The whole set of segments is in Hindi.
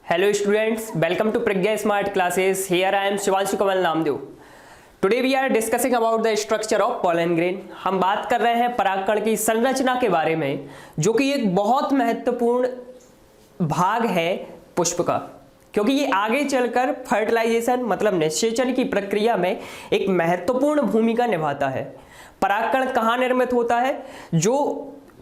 Hello students, welcome to Pragya Smart Classes. Here I am Shivanshu Kamal Namdev. Today we are discussing about the structure of pollen grain. हम बात कर रहे हैं परागकण की संरचना के बारे में, जो कि एक बहुत महत्वपूर्ण भाग है पुष्प का, क्योंकि ये आगे चलकर फर्टिलाइजेशन मतलब निषेचन की प्रक्रिया में एक महत्वपूर्ण भूमिका निभाता है। परागकण कहाँ निर्मित होता है? जो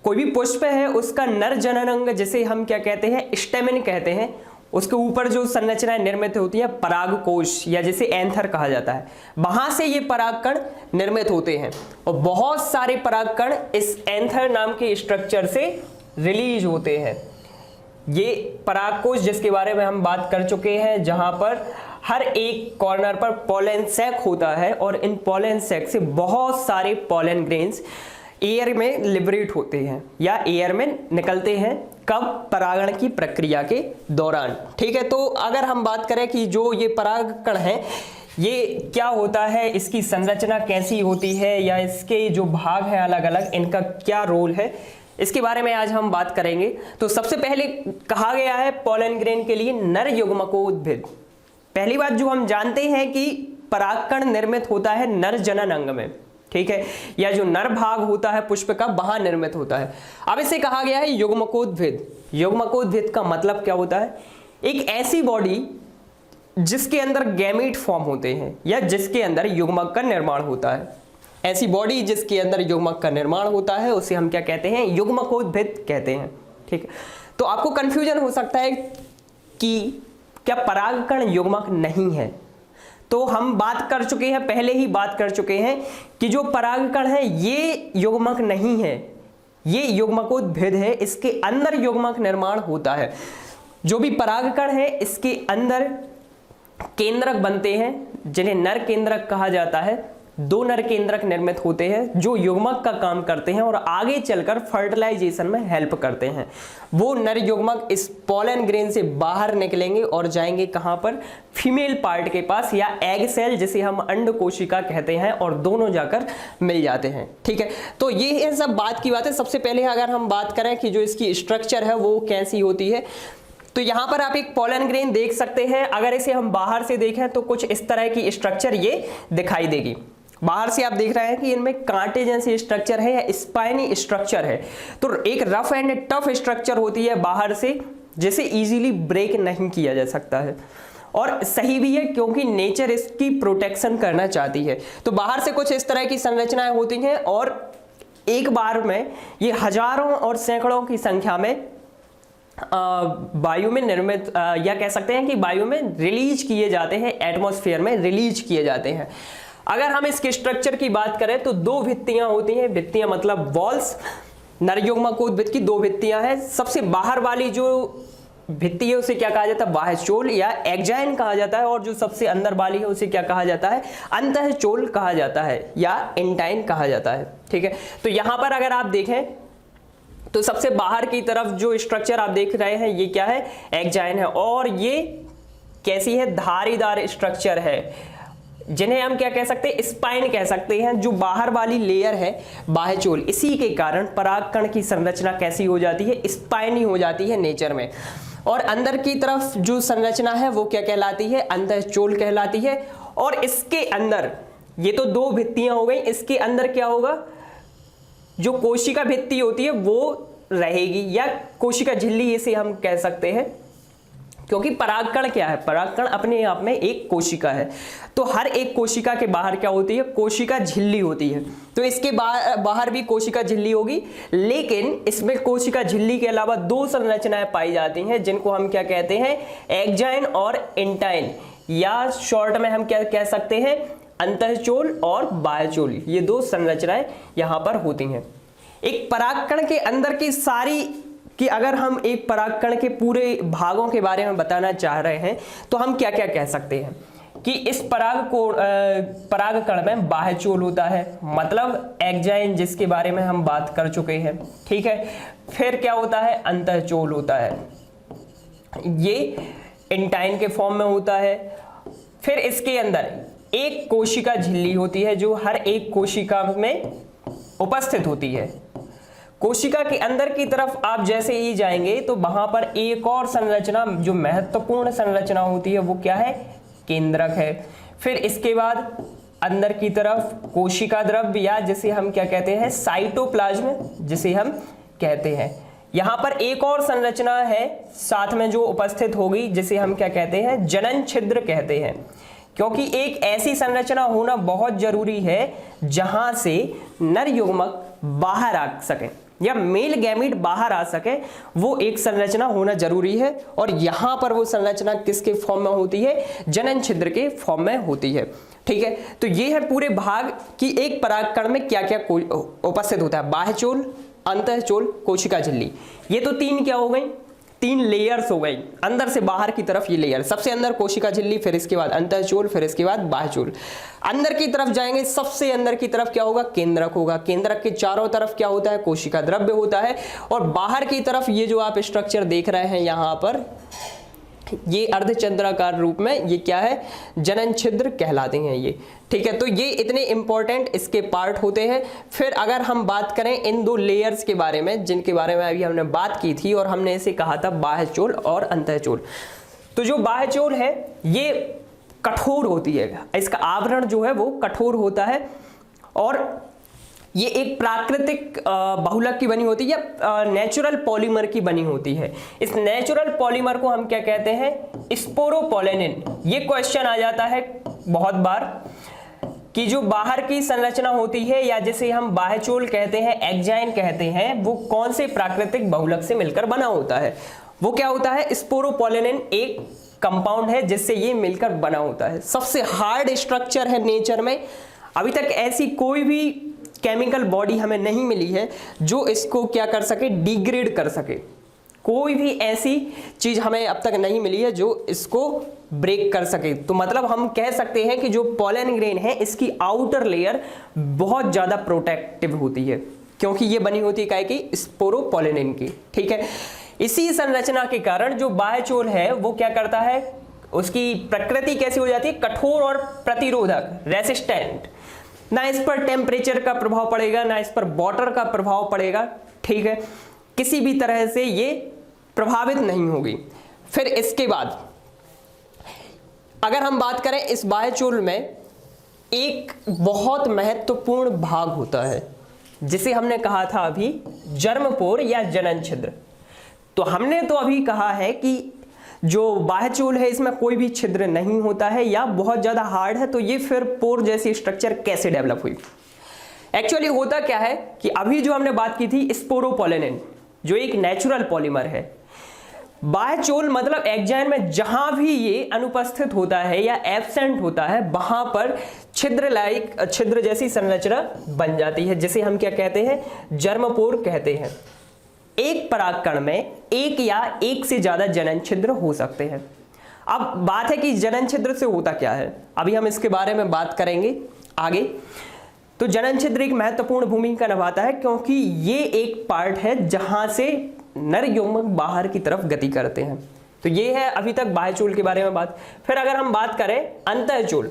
कोई भी पुष्प है उसका नर जनन अंग, जिसे हम क्या कहते हैं, स्टेमेन कहते हैं, उसके ऊपर जो संरचनाएं निर्मित होती है परागकोश या जिसे एंथर कहा जाता है, वहां से ये परागकण निर्मित होते हैं और बहुत सारे परागकण इस एंथर नाम के स्ट्रक्चर से रिलीज होते हैं। ये परागकोश जिसके बारे में हम बात कर चुके हैं, जहां पर हर एक कॉर्नर पर पोलन सैक होता है और इन पोलन सैक से बहुत सारे पोलन ग्रेन्स एयर में लिबरेट होते हैं या एयर में निकलते हैं। कब? परागण की प्रक्रिया के दौरान। ठीक है, तो अगर हम बात करें कि जो ये परागकण है ये क्या होता है, इसकी संरचना कैसी होती है या इसके जो भाग हैं अलग अलग, इनका क्या रोल है, इसके बारे में आज हम बात करेंगे। तो सबसे पहले कहा गया है पोलन ग्रेन के लिए नर युग्मकोद्भिद। पहली बात जो हम जानते हैं कि परागकण निर्मित होता है नर जनन अंग में, ठीक है, या जो नर भाग होता है पुष्प का वहां निर्मित होता है। अब इसे कहा गया है युग्मकोद्भिद। युग्मकोद्भिद का मतलब क्या होता है? एक ऐसी बॉडी जिसके अंदर गैमीट फॉर्म होते हैं या जिसके अंदर युग्मक का निर्माण होता है। ऐसी बॉडी जिसके अंदर युग्मक का निर्माण होता है उसे हम क्या कहते हैं? युग्मकोद्भिद कहते हैं। ठीक है, तो आपको कंफ्यूजन हो सकता है कि क्या परागकण युग्मक नहीं है? तो हम बात कर चुके हैं, पहले ही बात कर चुके हैं कि जो परागकण है ये युग्मक नहीं है, ये युग्मकोद्भिद है। इसके अंदर युग्मक निर्माण होता है। जो भी परागकण है इसके अंदर केंद्रक बनते हैं जिन्हें नर केंद्रक कहा जाता है। दो नर केंद्रक निर्मित होते हैं जो युग्मक का काम करते हैं और आगे चलकर फर्टिलाइजेशन में हेल्प करते हैं। वो नर युग्मक इस पोलन ग्रेन से बाहर निकलेंगे और जाएंगे कहां पर? फीमेल पार्ट के पास या एग सेल जिसे हम अंड कोशिका कहते हैं, और दोनों जाकर मिल जाते हैं। ठीक है, तो ये सब बात की बात है। सबसे पहले अगर हम बात करें कि जो इसकी स्ट्रक्चर है वो कैसी होती है, तो यहां पर आप एक पोलन ग्रेन देख सकते हैं। अगर इसे हम बाहर से देखें तो कुछ इस तरह की स्ट्रक्चर ये दिखाई देगी। बाहर से आप देख रहे हैं कि इनमें कांटे जैसी स्ट्रक्चर है या स्पाइनी स्ट्रक्चर है। तो एक रफ एंड टफ स्ट्रक्चर होती है बाहर से, जिसे इजीली ब्रेक नहीं किया जा सकता है, और सही भी है क्योंकि नेचर इसकी प्रोटेक्शन करना चाहती है। तो बाहर से कुछ इस तरह की संरचनाएं होती हैं और एक बार में ये हजारों और सैकड़ों की संख्या में वायु में निर्मित या कह सकते हैं कि वायु में रिलीज किए जाते हैं, एटमॉस्फेयर में रिलीज किए जाते हैं। अगर हम इसके स्ट्रक्चर की बात करें तो दो भित्तियां होती हैं। भित्तियां मतलब वॉल्स। नर युग्मकोद्भिद की दो भित्तियां हैं। सबसे बाहर वाली जो भित्ति है उसे क्या कहा जाता है? बाह्यचोल या एक्जाइन कहा जाता है, और जो सबसे अंदर वाली है उसे क्या कहा जाता है? अंतःचोल कहा जाता है या इंटाइन कहा जाता है। ठीक है, तो यहां पर अगर आप देखें तो सबसे बाहर की तरफ जो स्ट्रक्चर आप देख रहे हैं ये क्या है? एक्जाइन है, और ये कैसी है? धारीदार स्ट्रक्चर है, जिन्हें हम क्या कह सकते हैं? स्पाइन कह सकते हैं। जो बाहर वाली लेयर है बाह्यचोल, इसी के कारण परागकण की संरचना कैसी हो जाती है? स्पाइनी हो जाती है नेचर में। और अंदर की तरफ जो संरचना है वो क्या कहलाती है? अंतःचोल कहलाती है। और इसके अंदर ये तो दो भित्तियां हो गई, इसके अंदर क्या होगा? जो कोशिका भित्ति होती है वो रहेगी, या कोशिका झिल्ली इसे हम कह सकते हैं, क्योंकि परागकण क्या है? परागकण अपने आप में एक कोशिका है। तो हर एक कोशिका के बाहर क्या होती है? कोशिका झिल्ली होती है। तो इसके बाहर भी कोशिका झिल्ली होगी, लेकिन इसमें कोशिका झिल्ली के अलावा दो संरचनाएं पाई जाती हैं जिनको हम क्या कहते हैं? एक्जाइन और इंटाइन, या शॉर्ट में हम क्या कह सकते हैं? अंतःचोल और बाह्यचोल। ये दो संरचनाएं यहां पर होती हैं। एक परागकण के अंदर की सारी कि अगर हम एक परागकण के पूरे भागों के बारे में बताना चाह रहे हैं तो हम क्या क्या कह सकते हैं कि इस परागकण में बाह्यचोल होता है, मतलब एक्जाइन जिसके बारे में हम बात कर चुके हैं। ठीक है, फिर क्या होता है? अंतःचोल होता है, ये इंटाइन के फॉर्म में होता है। फिर इसके अंदर एक कोशिका झिल्ली होती है जो हर एक कोशिका में उपस्थित होती है। कोशिका के अंदर की तरफ आप जैसे ही जाएंगे तो वहां पर एक और संरचना जो महत्वपूर्ण संरचना होती है वो क्या है, केंद्रक है। फिर इसके बाद अंदर की तरफ कोशिका द्रव्य या जिसे हम क्या कहते हैं, साइटोप्लाज्म जिसे हम कहते हैं। यहां पर एक और संरचना है साथ में जो उपस्थित होगी जिसे हम क्या कहते हैं, जनन छिद्र कहते हैं। क्योंकि एक ऐसी संरचना होना बहुत जरूरी है जहां से नर युग्मक बाहर आ सके या मेल गैमीट बाहर आ सके, वो एक संरचना होना जरूरी है। और यहां पर वो संरचना किसके फॉर्म में होती है, जनन छिद्र के फॉर्म में होती है। ठीक है, तो ये है पूरे भाग की एक परागकण में क्या क्या उपस्थित होता है, बाह्यचोल, अंतःचोल, कोशिका झिल्ली। ये तो तीन क्या हो गई, तीन लेयर्स हो गई, अंदर से बाहर की तरफ ये लेयर। सबसे अंदर कोशिका झिल्ली, फिर इसके बाद अंतःचोल, फिर इसके बाद बाह्यचोल। अंदर की तरफ जाएंगे, सबसे अंदर की तरफ क्या होगा, केंद्रक होगा। केंद्रक के चारों तरफ क्या होता है, कोशिका द्रव्य होता है। और बाहर की तरफ ये जो आप स्ट्रक्चर देख रहे हैं यहां पर, ये अर्धचंद्राकार रूप में, ये क्या है, जनन छिद्र कहलाते हैं ये। ठीक है, तो ये इतने इंपॉर्टेंट इसके पार्ट होते हैं। फिर अगर हम बात करें इन दो लेयर्स के बारे में जिनके बारे में अभी हमने बात की थी, और हमने इसे कहा था बाह्यचोल और अंतःचोल। तो जो बाह्यचोल है ये कठोर होती है, इसका आवरण जो है वो कठोर होता है और ये एक प्राकृतिक बहुलक की बनी होती है या नेचुरल पॉलीमर की बनी होती है। इस नेचुरल पॉलीमर को हम क्या कहते हैं, स्पोरोपोलेनिन। ये क्वेश्चन आ जाता है बहुत बार कि जो बाहर की संरचना होती है या जिसे हम बाह्यचोल कहते हैं, एक्जाइन कहते हैं, वो कौन से प्राकृतिक बहुलक से मिलकर बना होता है। वो क्या होता है, स्पोरोपोलेनिन एक कंपाउंड है जिससे ये मिलकर बना होता है। सबसे हार्ड स्ट्रक्चर है नेचर में। अभी तक ऐसी कोई भी केमिकल बॉडी हमें नहीं मिली है जो इसको क्या कर सके, डिग्रेड कर सके। कोई भी ऐसी चीज हमें अब तक नहीं मिली है जो इसको ब्रेक कर सके। तो मतलब हम कह सकते हैं कि जो पोलन ग्रेन है इसकी आउटर लेयर बहुत ज्यादा प्रोटेक्टिव होती है, क्योंकि ये बनी होती है काय की, स्पोरोपोलेनिन की। ठीक है, इसी संरचना के कारण जो बाह्यचोल है वो क्या करता है, उसकी प्रकृति कैसी हो जाती है, कठोर और प्रतिरोधक, रेसिस्टेंट। ना इस पर टेम्परेचर का प्रभाव पड़ेगा, ना इस पर वाटर का प्रभाव पड़ेगा। ठीक है, किसी भी तरह से ये प्रभावित नहीं होगी। फिर इसके बाद अगर हम बात करें इस बाह्यचोल में एक बहुत महत्वपूर्ण भाग होता है जिसे हमने कहा था अभी जर्मपोर या जनन छिद्र। तो हमने तो अभी कहा है कि जो बाह्यचोल है इसमें कोई भी छिद्र नहीं होता है या बहुत ज्यादा हार्ड है, तो ये फिर पोर जैसी स्ट्रक्चर कैसे डेवलप हुई। एक्चुअली होता क्या है कि अभी जो हमने बात की थी स्पोरोपोलेनिन जो एक नेचुरल पॉलीमर है, बाह्यचोल मतलब एक्जाइन में जहां भी ये अनुपस्थित होता है या एब्सेंट होता है वहां पर छिद्र जैसी संरचना बन जाती है जिसे हम क्या कहते हैं, जर्मपोर कहते हैं। एक परागकण में एक या एक से ज्यादा जनन छिद्र हो सकते हैं। अब बात है कि जनन छिद्र से होता क्या है, अभी हम इसके बारे में बात करेंगे आगे। तो जनन छिद्र एक महत्वपूर्ण भूमिका निभाता है क्योंकि ये एक पार्ट है जहां से नर यौगिक बाहर की तरफ गति करते हैं। तो ये है अभी तक बाह्यचोल के बारे में बात। फिर अगर हम बात करें अंतःचोल,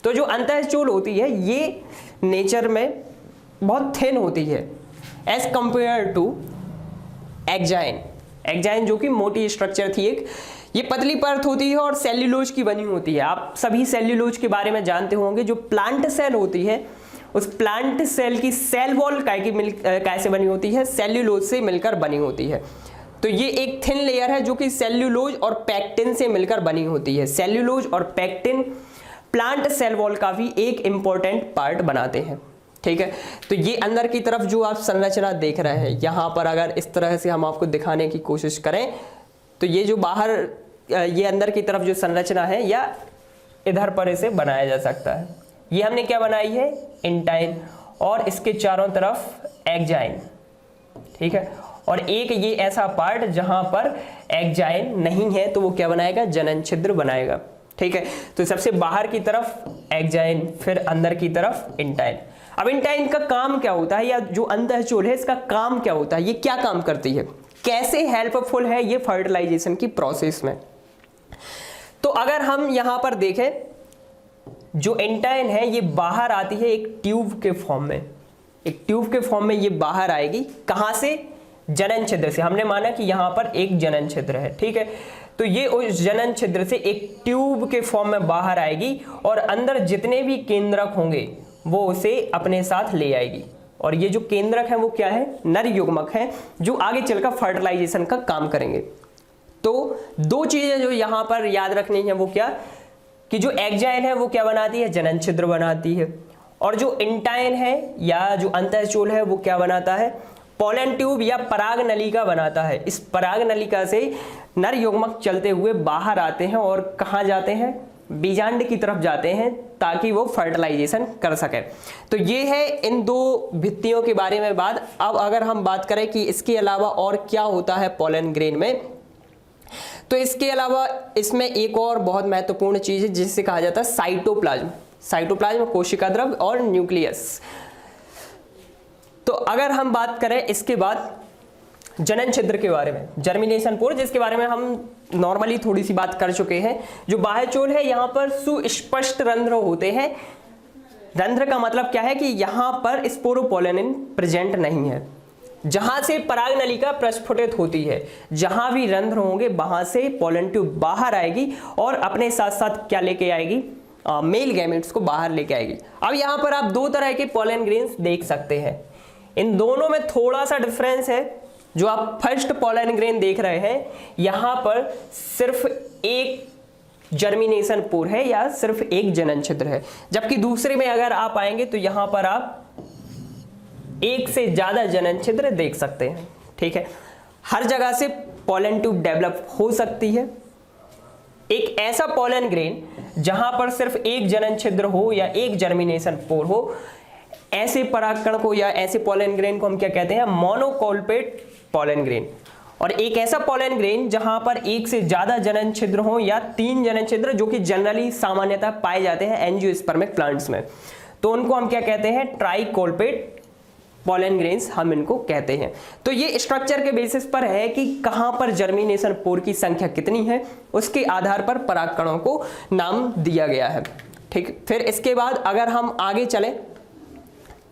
तो जो अंतःचोल होती है ये नेचर में बहुत थिन होती है as compare to exine. Exine जो कि मोटी स्ट्रक्चर थी एक, ये पतली परत होती है और सेल्यूलोज की बनी होती है। आप सभी सेल्यूलोज के बारे में जानते होंगे। जो प्लांट सेल होती है उस प्लांट सेल की सेल वॉल कैसे बनी होती है, सेल्यूलोज से मिलकर बनी होती है। तो ये एक थिन लेयर है जो कि सेल्यूलोज और पैक्टिन से मिलकर बनी होती है। सेल्यूलोज और पैक्टिन प्लांट सेल वॉल का भी एक इंपॉर्टेंट पार्ट बनाते हैं। ठीक है, तो ये अंदर की तरफ जो आप संरचना देख रहे हैं, यहाँ पर अगर इस तरह से हम आपको दिखाने की कोशिश करें तो ये जो बाहर ये अंदर की तरफ जो संरचना है या इधर पर इसे बनाया जा सकता है। ये हमने क्या बनाई है, इंटाइन, और इसके चारों तरफ एक्जाइन। ठीक है, और एक ये ऐसा पार्ट जहां पर एक्जाइन नहीं है तो वो क्या बनाएगा, जनन छिद्र बनाएगा। ठीक है, तो सबसे बाहर की तरफ एक्जाइन, फिर अंदर की तरफ इंटाइन। अब इंटाइन का काम क्या होता है या जो अंतःचोल है इसका काम क्या होता है, ये क्या काम करती है, कैसे हेल्पफुल है ये फर्टिलाइजेशन की प्रोसेस में। तो अगर हम यहां पर देखें जो इंटाइन है ये बाहर आती है एक ट्यूब के फॉर्म में। एक ट्यूब के फॉर्म में ये बाहर आएगी। कहां से? जनन छिद्र से। हमने माना कि यहां पर एक जनन छिद्र है, ठीक है। तो ये उस जनन छिद्र से एक ट्यूब के फॉर्म में बाहर आएगी और अंदर जितने भी केंद्रक होंगे वो उसे अपने साथ ले आएगी। और ये जो केंद्रक है वो क्या है? नर युग्मक है, जो आगे चलकर फर्टिलाइजेशन का काम करेंगे। तो दो चीजें जो यहां पर याद रखनी है वो क्या, कि जो एग्जाइन है वो क्या बनाती है? जनन छिद्र बनाती है। और जो इंटाइन है या जो अंतःचूल है वो क्या बनाता है? पोलन ट्यूब या पराग नलिका बनाता है। इस पराग नलिका से नर युग्मक चलते हुए बाहर आते हैं और कहाँ जाते हैं? बीजांड की तरफ जाते हैं, ताकि वो फर्टिलाइजेशन कर सके। तो ये है इन दो भित्तियों के बारे में बात। अब अगर हम बात करें कि इसके अलावा और क्या होता है पोलन ग्रेन में, तो इसके अलावा इसमें एक और बहुत महत्वपूर्ण चीज है जिसे कहा जाता है साइटोप्लाज्म। साइटोप्लाज्म कोशिका द्रव्य और न्यूक्लियस। तो अगर हम बात करें इसके बाद जनन छिद्र के बारे में, जर्मिनेशन पोर, जिसके बारे में हम नॉर्मली थोड़ी सी बात कर चुके हैं। जो बाह्यचोल है यहाँ पर सुस्पष्ट रंध्र होते हैं। रंध्र का मतलब क्या है कि यहाँ पर स्पोरोपोलेनिन प्रेजेंट नहीं है। जहां से पराग नलिका प्रस्फुटित होती है, जहां भी रंध्र होंगे वहां से पोलन ट्यूब बाहर आएगी और अपने साथ साथ क्या लेके आएगी? मेल गैमेट्स को बाहर लेके आएगी। अब यहाँ पर आप दो तरह के पोलन ग्रेन्स देख सकते हैं। इन दोनों में थोड़ा सा डिफरेंस है। जो आप फर्स्ट पोलन ग्रेन देख रहे हैं, यहां पर सिर्फ एक जर्मिनेशन पोर है या सिर्फ एक जनन छिद्र है, जबकि दूसरे में अगर आप आएंगे तो यहां पर आप एक से ज्यादा जनन छिद्र देख सकते हैं, ठीक है। हर जगह से पोलन ट्यूब डेवलप हो सकती है। एक ऐसा पोलन ग्रेन जहां पर सिर्फ एक जनन छिद्र हो या एक जर्मिनेशन पोर हो, ऐसे परागकण को या ऐसे पोलन ग्रेन को हम क्या कहते हैं? मोनोकोल्पेट पोलन ग्रेन। और एक ऐसा पोलन ग्रेन जहां पर एक से ज्यादा जनन छिद्र हो या 3 जनन छिद्र, जो कि जनरली सामान्यतः पाए जाते हैं एंजियोस्पर्मिक प्लांट्स में, तो उनको हम क्या कहते हैं? ट्राइकोल्पेट पोलन ग्रेन्स हम इनको कहते हैं। तो ये स्ट्रक्चर के बेसिस पर है कि कहां पर जर्मिनेशन पोर की संख्या कितनी है, उसके आधार पर परागकणों को नाम दिया गया है, ठीक। फिर इसके बाद अगर हम आगे चलें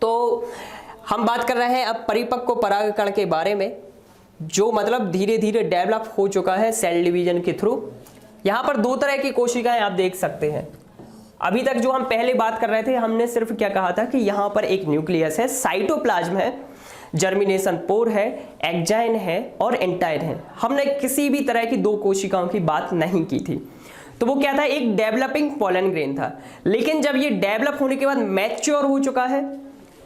तो हम बात कर रहे हैं अब परिपक्व परागकण के बारे में, जो मतलब धीरे धीरे डेवलप हो चुका है सेल डिवीजन के थ्रू। यहां पर दो तरह की कोशिकाएं आप देख सकते हैं। अभी तक जो हम पहले बात कर रहे थे, हमने सिर्फ क्या कहा था कि यहां पर एक न्यूक्लियस है, साइटोप्लाज्म है, जर्मिनेशन पोर है, एक्जाइन है और एंटाइन है। हमने किसी भी तरह की दो कोशिकाओं की बात नहीं की थी। तो वो क्या था? एक डेवलपिंग पोलन ग्रेन था। लेकिन जब ये डेवलप होने के बाद मैच्योर हो चुका है,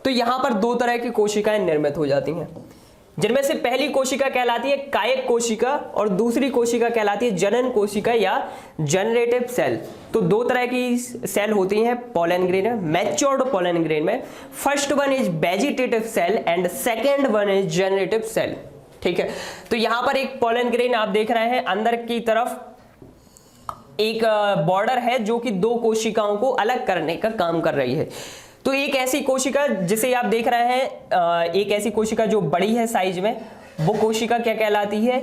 तो यहां पर दो तरह की कोशिकाएं निर्मित हो जाती हैं, जिनमें से पहली कोशिका कहलाती है कायक कोशिका और दूसरी कोशिका कहलाती है जनन कोशिका या जनरेटिव सेल। तो दो तरह की सेल होती हैं पोलन ग्रेन में, मैच्योर्ड पोलन ग्रेन में। First one is vegetative cell and second one is generative cell, ठीक है। तो यहां पर एक पोलन ग्रेन आप देख रहे हैं, अंदर की तरफ एक बॉर्डर है जो कि दो कोशिकाओं को अलग करने का काम कर रही है। तो एक ऐसी कोशिका जिसे आप देख रहे हैं, एक ऐसी कोशिका जो बड़ी है साइज में, वो कोशिका क्या कहलाती है?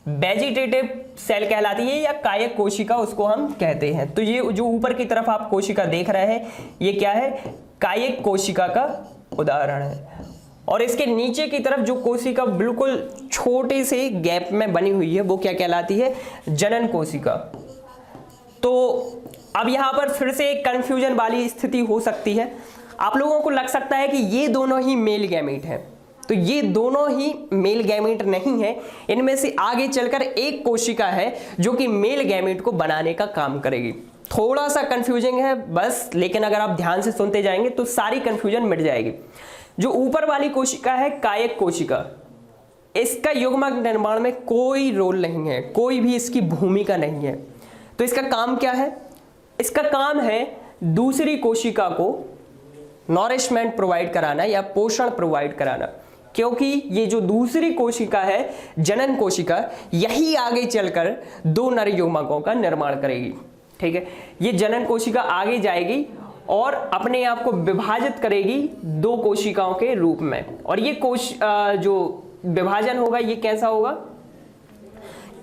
वेजिटेटिव सेल कहलाती है या कायक कोशिका उसको हम कहते हैं। तो ये जो ऊपर की तरफ आप कोशिका देख रहे हैं, ये क्या है? कायक कोशिका का उदाहरण है। और इसके नीचे की तरफ जो कोशिका बिल्कुल छोटे से गैप में बनी हुई है, वो क्या कहलाती है? जनन कोशिका। तो अब यहां पर फिर से एक कंफ्यूजन वाली स्थिति हो सकती है। आप लोगों को लग सकता है कि ये दोनों ही मेल गैमेट हैं, तो ये दोनों ही मेल गैमेट नहीं है। इनमें से आगे चलकर एक कोशिका है जो कि मेल गैमेट को बनाने का काम करेगी। थोड़ा सा कंफ्यूजिंग है बस, लेकिन अगर आप ध्यान से सुनते जाएंगे तो सारी कंफ्यूजन मिट जाएगी। जो ऊपर वाली कोशिका है कायक कोशिका, इसका युग्मक निर्माण में कोई रोल नहीं है, कोई भी इसकी भूमिका नहीं है। तो इसका काम क्या है? इसका काम है दूसरी कोशिका को नॉरिशमेंट प्रोवाइड कराना या पोषण प्रोवाइड कराना, क्योंकि ये जो दूसरी कोशिका है जनन कोशिका, यही आगे चलकर दो नर युग्मकों का निर्माण करेगी, ठीक है। ये जनन कोशिका आगे जाएगी और अपने आप को विभाजित करेगी दो कोशिकाओं के रूप में। और ये जो विभाजन होगा ये कैसा होगा?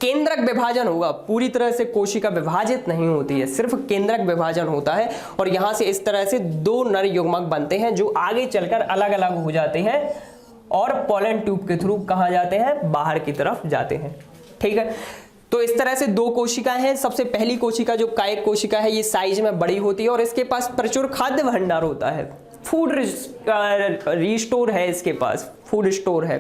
केंद्रक विभाजन होगा, पूरी तरह से कोशिका विभाजित नहीं होती है, सिर्फ केंद्रक विभाजन होता है और यहां से इस तरह से दो नर युग्मक बनते हैं जो आगे चलकर अलग अलग हो जाते हैं और पोलन ट्यूब के थ्रू कहां जाते हैं, बाहर की तरफ जाते हैं। ठीक है, तो इस तरह से दो कोशिकाएं हैं। सबसे पहली कोशिका जो कायिक कोशिका है, ये साइज में बड़ी होती है और इसके पास प्रचुर खाद्य भंडार होता है, फूड रिस्टोर है, इसके पास फूड स्टोर है।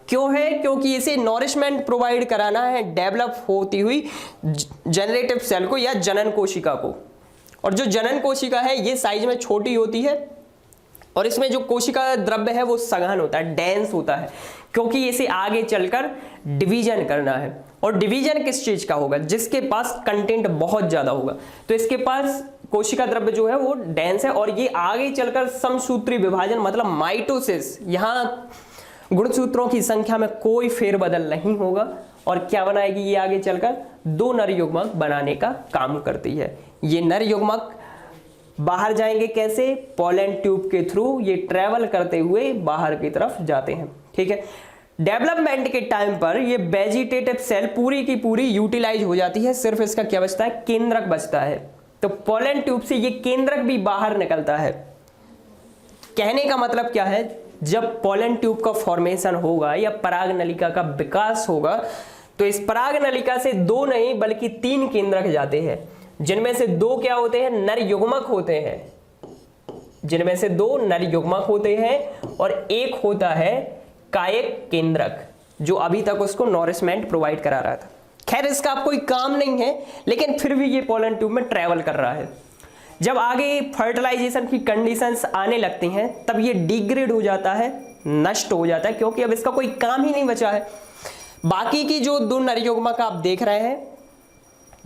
क्यों है? क्योंकि इसे नॉरिशमेंट प्रोवाइड कराना है डेवलप होती हुई जनरेटिव सेल को या जनन कोशिका को। और जो जनन कोशिका है ये साइज में छोटी होती है और इसमें जो कोशिका द्रव्य है वो सघन होता है, डेंस होता है, क्योंकि इसे आगे चलकर डिवीजन करना है। और डिवीजन किस चीज का होगा? जिसके पास कंटेंट बहुत ज्यादा होगा। तो इसके पास कोशिका द्रव्य जो है वो डेंस है और ये आगे चलकर समसूत्री विभाजन मतलब माइटोसिस, यहां गुणसूत्रों की संख्या में कोई फेरबदल नहीं होगा और क्या बनाएगी ये आगे चलकर, दो नर युग्मक बनाने का काम करती है। ये नर युग्मक बाहर जाएंगे कैसे? पोलन ट्यूब के थ्रू ये ट्रेवल करते हुए बाहर की तरफ जाते हैं। ठीक है, डेवलपमेंट के टाइम पर ये वेजिटेटिव सेल पूरी की पूरी यूटिलाइज हो जाती है, सिर्फ इसका क्या बचता है, केंद्रक बचता है। तो पोलन ट्यूब से ये केंद्रक भी बाहर निकलता है। कहने का मतलब क्या है, जब पोलन ट्यूब का फॉर्मेशन होगा या पराग नलिका का विकास होगा तो इस पराग नलिका से दो नहीं बल्कि तीन केंद्रक जाते हैं, जिनमें से दो क्या होते हैं, नर युग्मक होते हैं, जिनमें से दो नर युग्मक होते हैं और एक होता है कायिक केंद्रक जो अभी तक उसको नॉरिशमेंट प्रोवाइड करा रहा था। खैर इसका अब कोई काम नहीं है, लेकिन फिर भी ये पोलन ट्यूब में ट्रेवल कर रहा है। जब आगे फर्टिलाइजेशन की कंडीशंस आने लगती हैं तब ये डिग्रेड हो जाता है, नष्ट हो जाता है, क्योंकि अब इसका कोई काम ही नहीं बचा है। बाकी की जो दो नर युग्मक आप देख रहे हैं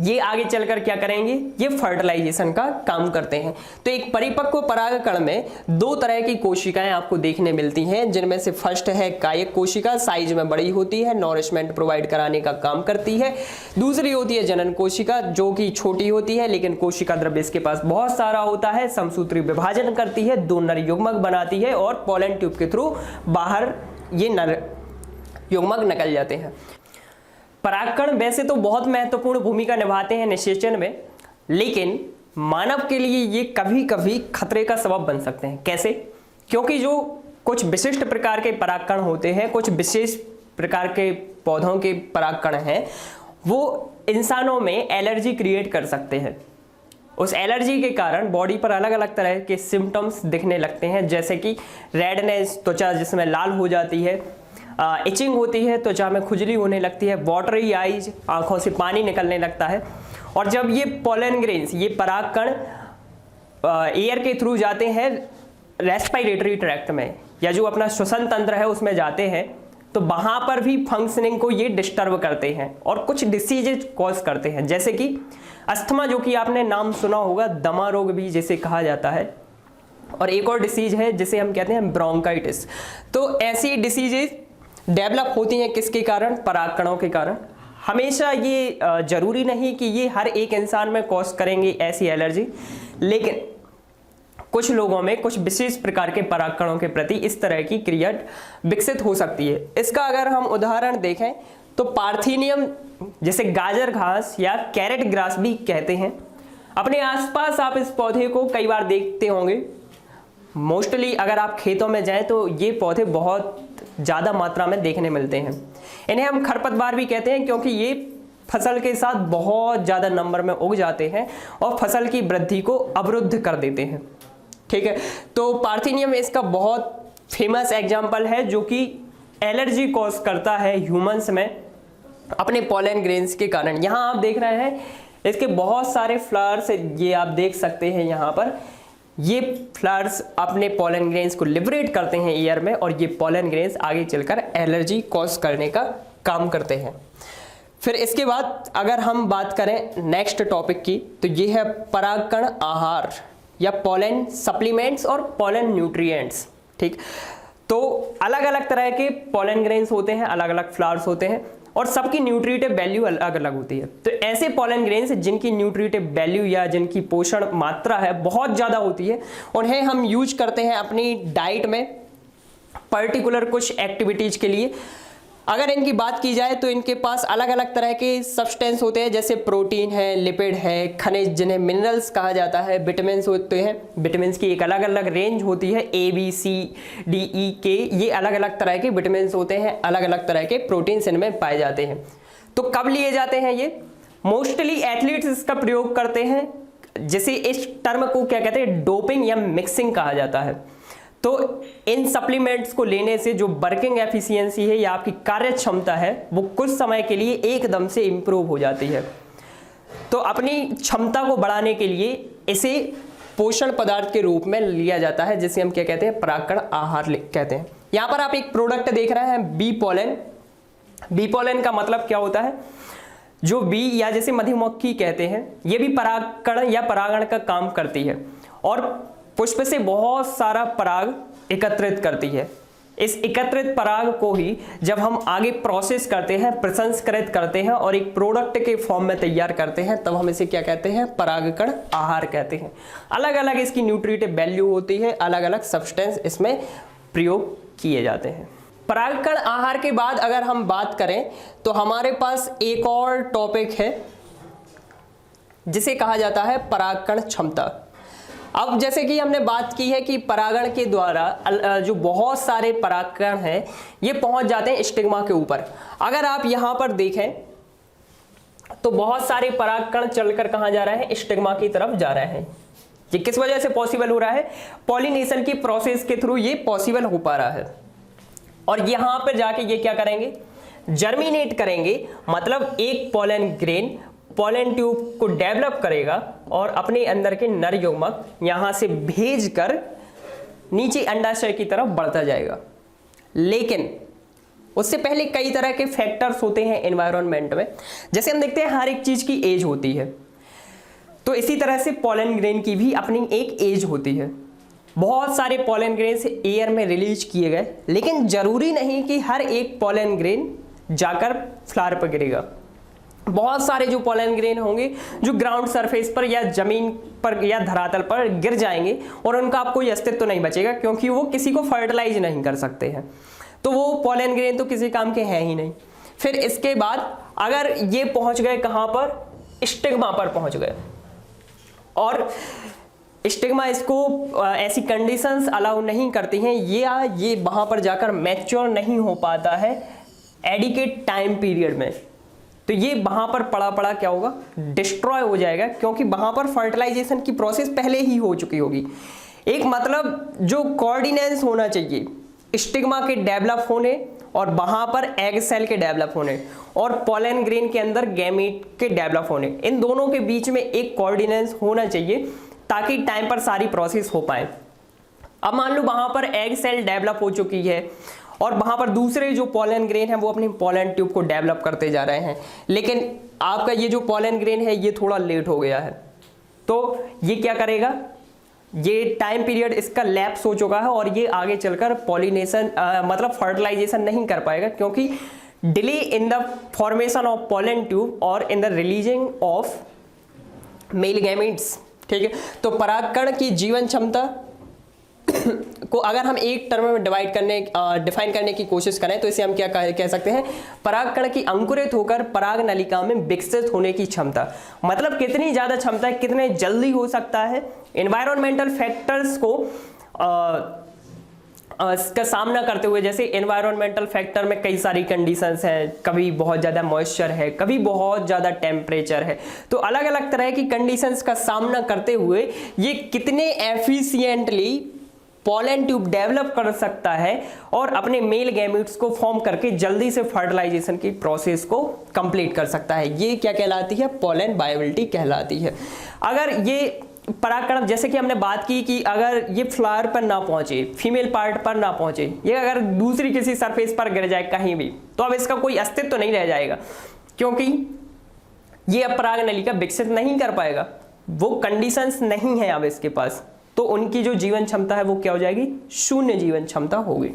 ये आगे चलकर क्या करेंगे, ये फर्टिलाइजेशन का काम करते हैं। तो एक परिपक्व परागकण में दो तरह की कोशिकाएं आपको देखने मिलती हैं, जिनमें से फर्स्ट है कायिक कोशिका, साइज में बड़ी होती है, नॉरिशमेंट प्रोवाइड कराने का काम करती है। दूसरी होती है जनन कोशिका जो कि छोटी होती है लेकिन कोशिका द्रव्य इसके पास बहुत सारा होता है, समसूत्री विभाजन करती है, दो नर युग्मक बनाती है और पोलन ट्यूब के थ्रू बाहर ये नर युग्मक निकल जाते हैं। परागकण वैसे तो बहुत महत्वपूर्ण भूमिका निभाते हैं निषेचन में, लेकिन मानव के लिए ये कभी कभी खतरे का सबब बन सकते हैं। कैसे? क्योंकि जो कुछ विशिष्ट प्रकार के परागकण होते हैं, कुछ विशेष प्रकार के पौधों के परागकण हैं, वो इंसानों में एलर्जी क्रिएट कर सकते हैं। उस एलर्जी के कारण बॉडी पर अलग अलग तरह के सिम्टम्स दिखने लगते हैं, जैसे कि रेडनेस, त्वचा जिसमें लाल हो जाती है, इचिंग होती है, त्वचा में खुजली होने लगती है, वाटरी आईज, आंखों से पानी निकलने लगता है। और जब ये पोलन ग्रेन्स, ये परागकण एयर के थ्रू जाते हैं रेस्पिरेटरी ट्रैक्ट में या जो अपना श्वसन तंत्र है उसमें जाते हैं, तो वहां पर भी फंक्शनिंग को ये डिस्टर्ब करते हैं और कुछ डिसीजेज कॉज करते हैं, जैसे कि अस्थमा, जो कि आपने नाम सुना होगा, दमा रोग भी जिसे कहा जाता है, और एक और डिसीज है जिसे हम कहते हैं ब्रोंकाइटिस। तो ऐसी डिसीजेज डेवलप होती हैं किसके कारण? परागकणों के कारण। हमेशा ये जरूरी नहीं कि ये हर एक इंसान में कॉज करेंगे ऐसी एलर्जी, लेकिन कुछ लोगों में कुछ विशेष प्रकार के परागकणों के प्रति इस तरह की क्रिया विकसित हो सकती है। इसका अगर हम उदाहरण देखें तो पार्थेनियम, जिसे गाजर घास या कैरेट ग्रास भी कहते हैं, अपने आसपास आप इस पौधे को कई बार देखते होंगे। मोस्टली अगर आप खेतों में जाएं तो ये पौधे बहुत ज़्यादा मात्रा में देखने मिलते हैं। इन्हें हम खरपतवार भी कहते हैं क्योंकि ये फसल के साथ बहुत ज़्यादा नंबर में उग जाते हैं और फसल की वृद्धि को अवरुद्ध कर देते हैं। ठीक है, तो पार्थेनियम इसका बहुत फेमस एग्जाम्पल है जो कि एलर्जी कॉज करता है ह्यूमंस में अपने पोलन ग्रेन्स के कारण। यहाँ आप देख रहे हैं इसके बहुत सारे फ्लावर्स, ये आप देख सकते हैं यहाँ पर, ये फ्लावर्स अपने पोलन ग्रेन्स को लिबरेट करते हैं एयर में और ये पोलन ग्रेन्स आगे चलकर एलर्जी कॉज करने का काम करते हैं। फिर इसके बाद अगर हम बात करें नेक्स्ट टॉपिक की, तो ये है परागकण आहार या पोलन सप्लीमेंट्स और पोलन न्यूट्रिएंट्स। ठीक, तो अलग अलग तरह के पोलन ग्रेन्स होते हैं, अलग अलग फ्लावर्स होते हैं और सबकी न्यूट्रिटिव वैल्यू अलग अलग होती है। तो ऐसे पोलन ग्रेन्स जिनकी न्यूट्रिटिव वैल्यू या जिनकी पोषण मात्रा है बहुत ज़्यादा होती है, उन्हें हम यूज करते हैं अपनी डाइट में पर्टिकुलर कुछ एक्टिविटीज़ के लिए। अगर इनकी बात की जाए तो इनके पास अलग अलग तरह के सब्सटेंस होते हैं, जैसे प्रोटीन है, लिपिड है, खनिज जिन्हें मिनरल्स कहा जाता है, विटामिन्स होते हैं। विटामिन्स की एक अलग अलग रेंज होती है, A B C D E K, ये अलग अलग तरह के विटामिन्स होते हैं, अलग अलग तरह के प्रोटीन्स इनमें पाए जाते हैं। तो कब लिए जाते हैं ये? मोस्टली एथलीट्स इसका प्रयोग करते हैं, जिसे इस टर्म को क्या कहते हैं, डोपिंग या मिक्सिंग कहा जाता है। तो इन सप्लीमेंट्स को लेने से जो वर्किंग एफिशिएंसी है या आपकी कार्य क्षमता है वो कुछ समय के लिए एकदम से इंप्रूव हो जाती है। तो अपनी क्षमता को बढ़ाने के लिए इसे पोषण पदार्थ के रूप में लिया जाता है, जिसे हम क्या कहते हैं, परागकण आहार कहते हैं। यहाँ पर आप एक प्रोडक्ट देख रहे हैं, बी पोलन। बी पोलन का मतलब क्या होता है? जो बी या जैसे मधुमक्खी कहते हैं, ये भी परागकण या परागण का काम करती है और पुष्प से बहुत सारा पराग एकत्रित करती है। इस एकत्रित पराग को ही जब हम आगे प्रोसेस करते हैं, प्रसंस्कृत करते हैं और एक प्रोडक्ट के फॉर्म में तैयार करते हैं, तब हम इसे क्या कहते हैं, परागकण आहार कहते हैं। अलग अलग इसकी न्यूट्रिटिव वैल्यू होती है, अलग अलग सब्सटेंस इसमें प्रयोग किए जाते हैं। परागकण आहार के बाद अगर हम बात करें तो हमारे पास एक और टॉपिक है जिसे कहा जाता है परागकण क्षमता। अब जैसे कि हमने बात की है कि परागण के द्वारा जो बहुत सारे परागकण हैं ये पहुंच जाते हैं स्टिग्मा के ऊपर। अगर आप यहां पर देखें तो बहुत सारे परागकण चलकर कहां जा रहे हैं, स्टिग्मा की तरफ जा रहे हैं। ये किस वजह से पॉसिबल हो रहा है? पॉलिनेशन की प्रोसेस के थ्रू ये पॉसिबल हो पा रहा है। और यहां पर जाके ये क्या करेंगे, जर्मिनेट करेंगे, मतलब एक पोलन ग्रेन पोलन ट्यूब को डेवलप करेगा और अपने अंदर के नर युग्मक यहां से भेजकर नीचे अंडाशय की तरफ बढ़ता जाएगा। लेकिन उससे पहले कई तरह के फैक्टर्स होते हैं एनवायरनमेंट में। जैसे हम देखते हैं हर एक चीज की एज होती है, तो इसी तरह से पोलन ग्रेन की भी अपनी एक एज होती है। बहुत सारे पोलन ग्रेन एयर में रिलीज किए गए, लेकिन जरूरी नहीं कि हर एक पोलन ग्रेन जाकर फ्लावर पर गिरेगा। बहुत सारे जो पोलन ग्रेन होंगे जो ग्राउंड सरफेस पर या जमीन पर या धरातल पर गिर जाएंगे और उनका आपको कोई अस्तित्व नहीं बचेगा, क्योंकि वो किसी को फर्टिलाइज नहीं कर सकते हैं। तो वो पोलन ग्रेन तो किसी काम के हैं ही नहीं। फिर इसके बाद अगर ये पहुंच गए कहां पर, स्टिग्मा पर पहुंच गए, और स्टिग्मा इसको ऐसी कंडीशंस अलाउ नहीं करती हैं, ये वहां पर जाकर मैच्योर नहीं हो पाता है एडिकेट टाइम पीरियड में। तो ये वहां पर पड़ा क्या होगा, डिस्ट्रॉय हो जाएगा, क्योंकि वहां पर फर्टिलाइजेशन की प्रोसेस पहले ही हो चुकी होगी। एक मतलब जो कोऑर्डिनेंस होना चाहिए स्टिग्मा के डेवलप होने और वहां पर एग सेल के डेवलप होने और पोलन ग्रेन के अंदर गैमीट के डेवलप होने, इन दोनों के बीच में एक कोऑर्डिनेंस होना चाहिए ताकि टाइम पर सारी प्रोसेस हो पाए। अब मान लो वहां पर एग सेल डेवलप हो चुकी है और वहां पर दूसरे जो पोलन ग्रेन है वो अपनी पोलन ट्यूब को डेवलप करते जा रहे हैं, लेकिन आपका ये जो पोलन ग्रेन है ये थोड़ा लेट हो गया है। तो ये क्या करेगा, ये टाइम पीरियड इसका लैप्स हो चुका है और ये आगे चलकर पॉलिनेशन मतलब फर्टिलाइजेशन नहीं कर पाएगा, क्योंकि delay in the formation of pollen tube और in the releasing of male gametes. ठीक है, तो परागकण की जीवन क्षमता को अगर हम एक टर्म में डिफाइन करने की कोशिश करें तो इसे हम क्या कह सकते हैं, परागकण की अंकुरित होकर पराग नलिका में विकसित होने की क्षमता। मतलब कितनी ज्यादा क्षमता है, कितने जल्दी हो सकता है। एनवायरमेंटल फैक्टर्स को इसका सामना करते हुए, जैसे एनवायरमेंटल फैक्टर में कई सारी कंडीशंस हैं, कभी बहुत ज़्यादा मॉइस्चर है, कभी बहुत ज़्यादा टेम्परेचर है, तो अलग अलग तरह की कंडीशंस का सामना करते हुए ये कितने एफिशिएंटली पोलन ट्यूब डेवलप कर सकता है और अपने मेल गैमीट्स को फॉर्म करके जल्दी से फर्टिलाइजेशन की प्रोसेस को कंप्लीट कर सकता है। ये क्या कहलाती है, पोलन वायबिलिटी कहलाती है। अगर ये परागकण, जैसे कि हमने बात की कि अगर ये फ्लावर पर ना पहुंचे, फीमेल पार्ट पर ना पहुंचे, ये अगर दूसरी किसी सरफेस पर गिर जाए कहीं भी, तो अब इसका कोई अस्तित्व तो नहीं रह जाएगा, क्योंकि ये अब पराग नलिका विकसित नहीं कर पाएगा, वो कंडीशंस नहीं है अब इसके पास। तो उनकी जो जीवन क्षमता है वो क्या हो जाएगी, शून्य जीवन क्षमता होगी।